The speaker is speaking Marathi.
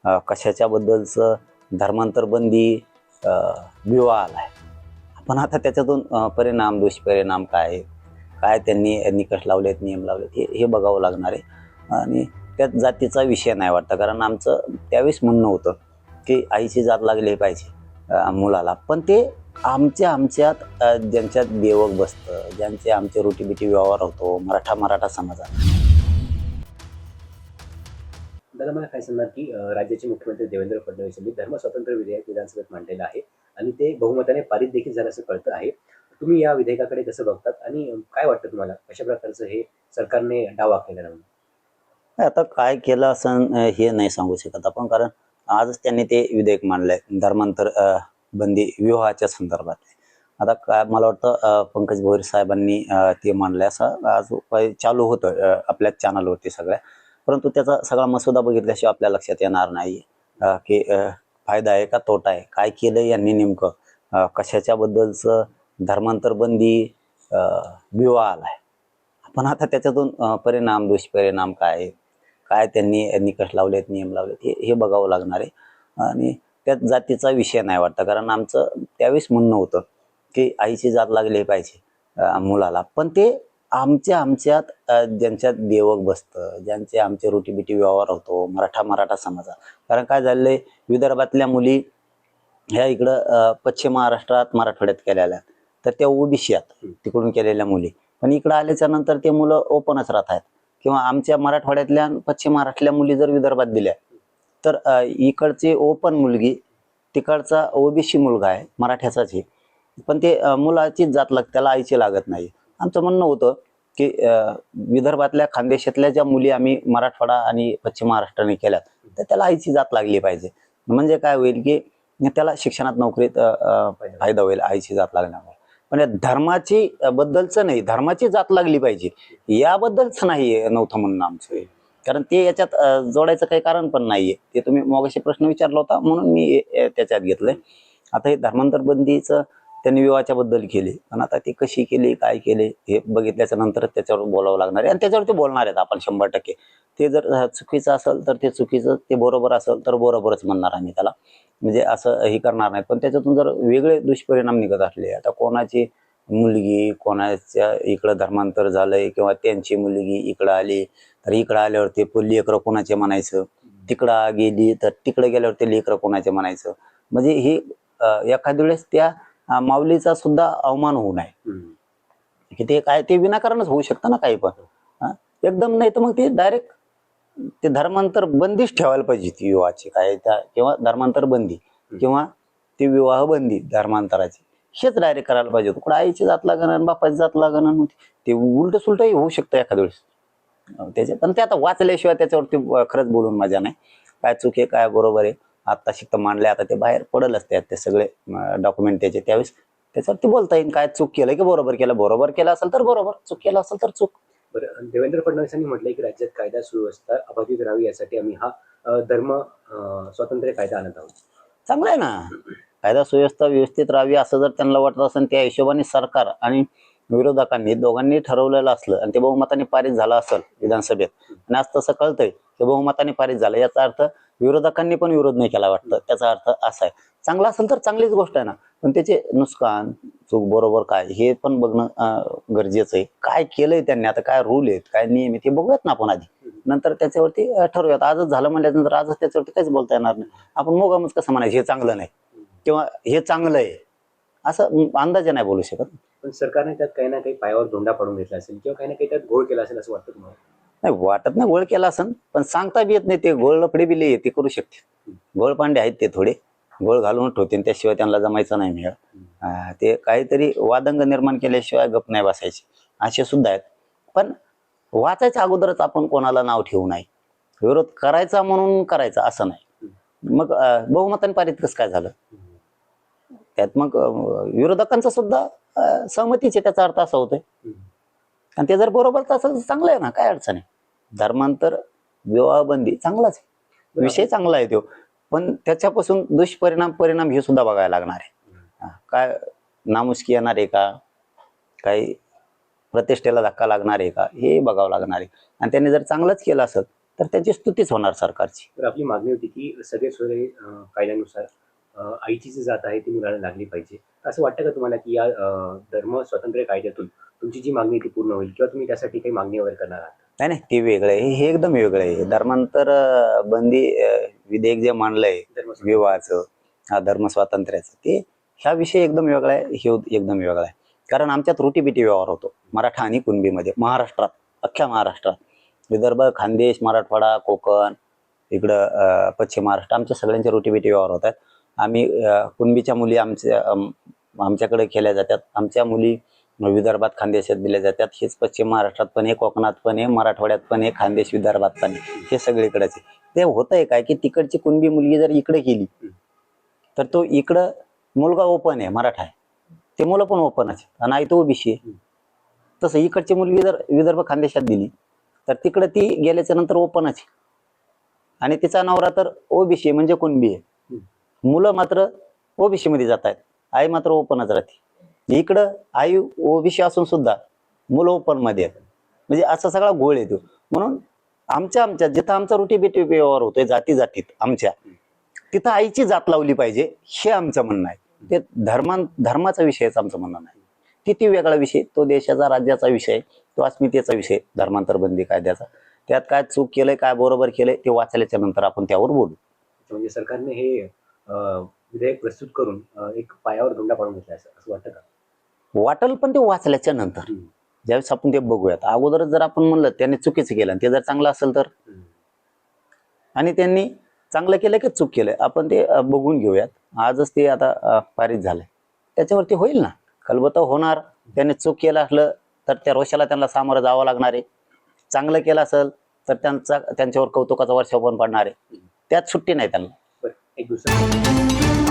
कशाच्या बद्दलचं धर्मांतर बंदी विवाह आलाय. पण आता त्याच्यातून परिणाम दुष्परिणाम काय आहेत, काय त्यांनी निकष लावलेत, नियम लावलेत, हे बघावं लागणार आहे. आणि त्यात जातीचा विषय नाही वाटतं, कारण आमचं त्यावेळेस म्हणणं होतं की आईची जात लागली पाहिजे मुलाला. पण ते आमच्यात ज्यांच्यात देवक बसतं, ज्यांचे आमचे रोटीबिटी व्यवहार होतो मराठा समाजात. दादा मला काय सांगणार की राज्याचे मुख्यमंत्री देवेंद्र फडणवीस यांनी धर्म स्वातंत्र्य विधेयक विधानसभेत मांडलेलं आहे आणि ते बहुमताने पारित देखील झाल्याचं कळतं आहे. तुम्ही या विधेयकाकडे कसं बघतात आणि काय वाटतं तुम्हाला कशा प्रकारचं हे सरकारने डाव आखलेला म्हणून? आता काय केलं असं हे नाही सांगू शकत आपण, कारण आजच त्यांनी ते विधेयक मांडलंय धर्मांतर बंदी विवाहाच्या संदर्भात. आता काय मला वाटतं पंकज भोईर साहेबांनी ते मांडलंय असं आज चालू होतं आपल्या चॅनलवरती सगळ्या. परंतु त्याचा सगळा मसुदा बघितल्याशिवाय आपल्या लक्षात येणार नाही की फायदा आहे का तोटा आहे, काय केलं यांनी नेमकं, कशाच्या बद्दलचं धर्मांतर बंदी विवाह आलाय. पण आता त्याच्यातून परिणाम दुष्परिणाम काय आहेत, काय त्यांनी निकष लावलेत, नियम लावलेत, हे बघावं लागणार आहे. आणि त्यात जातीचा विषय नाही वाटतं, कारण आमचं त्यावेळेस म्हणणं होतं की आईची जात लागली पाहिजे मुलाला. पण ते आमच्यात ज्यांच्यात देवक बसतं, ज्यांचे आमचे रोटीबिटी व्यवहार होतो मराठा समाजात. कारण काय झालेलं आहे, विदर्भातल्या मुली ह्या इकडं पश्चिम महाराष्ट्रात मराठवाड्यात केलेल्या, तर त्या ओबीसी आहेत तिकडून केलेल्या मुली. पण इकडं आल्याच्या नंतर ते मुलं ओपनच राहत आहेत. किंवा आमच्या मराठवाड्यातल्या पश्चिम महाराष्ट्रातल्या मुली जर विदर्भात दिल्या तर इकडची ओपन मुलगी तिकडचा ओबीसी मुलगा आहे मराठ्याचाच आहे, पण ते मुलाचीच जात लागते, त्याला आईची लागत नाही. आमचं म्हणणं होतं की विदर्भातल्या खानदेशातल्या ज्या मुली आम्ही मराठवाडा आणि पश्चिम महाराष्ट्राने केल्यात तर त्याला आईची जात लागली पाहिजे. म्हणजे काय होईल की त्याला शिक्षणात नोकरीत फायदा होईल आईची जात लागल्यामुळे. पण या धर्माची बद्दलचं नाही, धर्माची जात लागली पाहिजे याबद्दलच नाही नव्हतं म्हणणं आमचं. कारण ते याच्यात जोडायचं काही कारण पण नाहीये. ते तुम्ही मगाशी प्रश्न विचारला होता म्हणून मी त्याच्यात घेतलंय. आता हे धर्मांतर बंदीचं त्यांनी विवाहाच्या बद्दल केली, पण आता ती कशी केली, काय केले हे बघितल्याच्या नंतर त्याच्यावर बोलावं लागणार आहे. आणि त्याच्यावरती बोलणार आहेत आपण 100%. ते जर चुकीचं असेल तर ते चुकीचं, ते बरोबर असेल तर बरोबरच म्हणणार आम्ही त्याला. म्हणजे असं हे करणार नाही. पण त्याच्यातून जर वेगळे दुष्परिणाम निघत असले, आता कोणाची मुलगी कोणाच्या इकडं धर्मांतर झालंय किंवा त्यांची मुलगी इकडं आली तर इकडं आल्यावरती लेकरं कोणाचे म्हणायचं, तिकडं गेली तर तिकडे गेल्यावरती लेकरं कोणाचे म्हणायचं. म्हणजे हे एखाद्या वेळेस त्या माऊलीचा सुद्धा अवमान होऊ नये की ते काय ते विनाकारणच होऊ शकतं ना काही पण एकदम. नाही तर मग ते डायरेक्ट ते धर्मांतर बंदीच ठेवायला पाहिजे ती विवाहाची काय त्या, किंवा धर्मांतर बंदी किंवा ती विवाह बंदी धर्मांतराची हेच डायरेक्ट करायला पाहिजे होतं. कुठं आईची जात लागणार, बापाची जात लागणार, ते उलट सुलटही होऊ शकतं एखाद्या वेळेस त्याचे. पण ते आता वाचल्याशिवाय त्याच्यावरती खरंच बोलून मजा नाही. काय चूक आहे काय बरोबर आहे आता शिकत मांडले, आता ते बाहेर पडलच त्यात ते सगळे डॉक्युमेंट त्याचे. त्यावेळेस त्याच्यावरती बोलता येईल काय चूक केलं की बरोबर केलं, बरोबर केलं असेल तर बरोबर, चूक केलं असेल तर चूक. बरं, देवेंद्र फडणवीसांनी म्हटलंय की राज्यात कायदा सुव्यवस्था अबाधित राहावी यासाठी आम्ही हा धर्म स्वातंत्र्य कायदा आणत आहोत. चांगलं आहे ना, कायदा सुव्यवस्था व्यवस्थित राहावी असं जर त्यांना वाटत असेल, त्या हिशोबाने सरकार आणि विरोधकांनी दोघांनी ठरवलेलं असलं आणि ते बहुमताने पारित झालं असेल विधानसभेत, आणि आज तसं कळतंय की बहुमताने पारित झालं, याचा अर्थ विरोधकांनी पण विरोध नाही केला वाटतं. त्याचा अर्थ असा आहे, चांगला असेल तर चांगलीच गोष्ट आहे ना. पण त्याचे नुकसान चूक बरोबर काय हे पण बघणं गरजेचं आहे. काय केलंय त्यांनी, आता काय रूल आहेत काय नियम आहेत हे बघूयात ना आपण आधी, नंतर त्याच्यावरती ठरवूयात. आजच झालं म्हटल्यानंतर आजच त्याच्यावरती काहीच बोलता येणार नाही. आपण मोगामच कसं म्हणायचं हे चांगलं नाही किंवा हे चांगलं आहे असं अंदाजे नाही बोलू शकत. पण सरकारने त्यात काही ना काही पायावर धोंडा पाडून घेतला असेल किंवा काही ना काही त्यात घोळ केला असेल असं वाटतं तुम्हाला? नाही वाटत नाही गोळ केला असेल, पण सांगता बी येत नाही. ते गोळ लफडे बी ते करू शकते. गोळपांडे आहेत ते थोडे, गोळ घालून ठेवते त्याशिवाय त्यांना जमायचं नाही मिळत. ते काहीतरी वादंग निर्माण केल्याशिवाय गप नाही बसायचे असे सुद्धा आहेत. पण वाचायच्या अगोदरच आपण कोणाला नाव ठेवू नये, विरोध करायचा म्हणून करायचा असं नाही. मग बहुमताने पारित कसं काय झालं, त्यात मग विरोधकांचा सुद्धा सहमतीचे त्याचा अर्थ असा होतोय. आणि ते जर बरोबरच असेल तर चांगलं आहे ना, काय अडचण आहे. धर्मांतर विवाह बंदी चांगलाच आहे, विषय चांगला आहे तो. पण त्याच्यापासून दुष्परिणाम हे सुद्धा बघायला लागणार आहे. काय नामुष्की येणार आहे का, काही प्रतिष्ठेला धक्का लागणार आहे का हे बघावं लागणार आहे. आणि त्यांनी जर चांगलंच केलं असेल तर त्याची स्तुतीच होणार सरकारची. तर आपली मागणी होती की सगळे सोयरे कायद्यानुसार आईची जी जात आहे ती मुलाला लागली पाहिजे. असं वाटतं का तुम्हाला की या धर्म स्वातंत्र्य कायद्यातून तुमची जी मागणी आहे ती पूर्ण होईल किंवा तुम्ही त्यासाठी काही मागणी वगैरे करणार आहात? नाही नाही, ते वेगळं आहे, हे एकदम वेगळं आहे. धर्मांतर बंदी विधेयक जे मांडलंय धर्म विवाहाचं, हा धर्म स्वातंत्र्याचं, ते ह्या विषय एकदम वेगळा आहे, हे एकदम वेगळा आहे. कारण आमच्यात रोटीबिटी व्यवहार होतो मराठा आणि कुणबीमध्ये, महाराष्ट्रात, अख्ख्या महाराष्ट्रात, विदर्भ, खानदेश, मराठवाडा, कोकण, इकडं पश्चिम महाराष्ट्र, आमच्या सगळ्यांचे रोटीबिटी व्यवहार होतात. आम्ही कुणबीच्या मुली आमच्याकडे केल्या जातात, आमच्या मुली विदर्भात, खानदेशात दिल्या जातात. हेच पश्चिम महाराष्ट्रात पण आहे, कोकणात पण आहे, मराठवाड्यात पण आहे, खानदेश विदर्भात पण आहे, हे सगळीकडेच आहे. ते होतंय काय की तिकडची कुणबी मुलगी जर इकडे गेली तर तो इकडं मुलगा ओपन आहे, मराठा आहे, ते मुलं पण ओपनच आहे आणि आई तो ओबीसी आहे. तसं इकडची मुलगी जर विदर्भ खानदेशात दिली तर तिकडे ती गेल्याच्या नंतर ओपनच आहे आणि तिचा नवरा तर ओबीसी म्हणजे कुणबी आहे. मुलं मात्र ओबीसी मध्ये जात आहेत, आई मात्र ओपनच राहते. इकडं आई ओबीसी असून सुद्धा मुलं ओपन मध्ये आहेत. म्हणजे असा सगळा घोळ येतो. म्हणून आमच्या जिथं आमचा रोटीबिटी व्यवहार होतोय जाती जातीत आमच्या, तिथं आईची जात लावली पाहिजे, हे आमचं म्हणणं आहे. ते धर्माचा विषयच आमचं म्हणणं नाही. किती वेगळा विषय, तो देशाचा, राज्याचा विषय, तो अस्मितेचा विषय, धर्मांतर बंदी कायद्याचा. त्यात काय चूक केलंय, काय बरोबर केलंय, ते वाचल्याच्या नंतर आपण त्यावर बोलू. म्हणजे सरकारने हे विधेयक प्रस्तुत करून एक पायावर धोंडा पाडून घेतला असं वाटतं का? वाटल, पण ते वाचल्याच्या नंतर ज्यावेळेस आपण ते बघूयात. अगोदरच जर आपण म्हणलं त्यांनी चुकीचं केलं आणि ते जर चांगलं असेल तर, आणि त्यांनी चांगलं केलं की चूक केलं, आपण ते बघून घेऊयात. आजच ते आता पारित झालंय, त्याच्यावरती होईल ना, खलबतं होणार. त्यांनी चूक केलं असलं तर त्या रोषाला त्यांना सामोरं जावं लागणार आहे. चांगलं केलं असेल तर त्यांच्यावर कौतुकाचा वर्षाव पण पडणार आहे. त्यात सुट्टी नाही त्यांना. बरं, एक दुसरं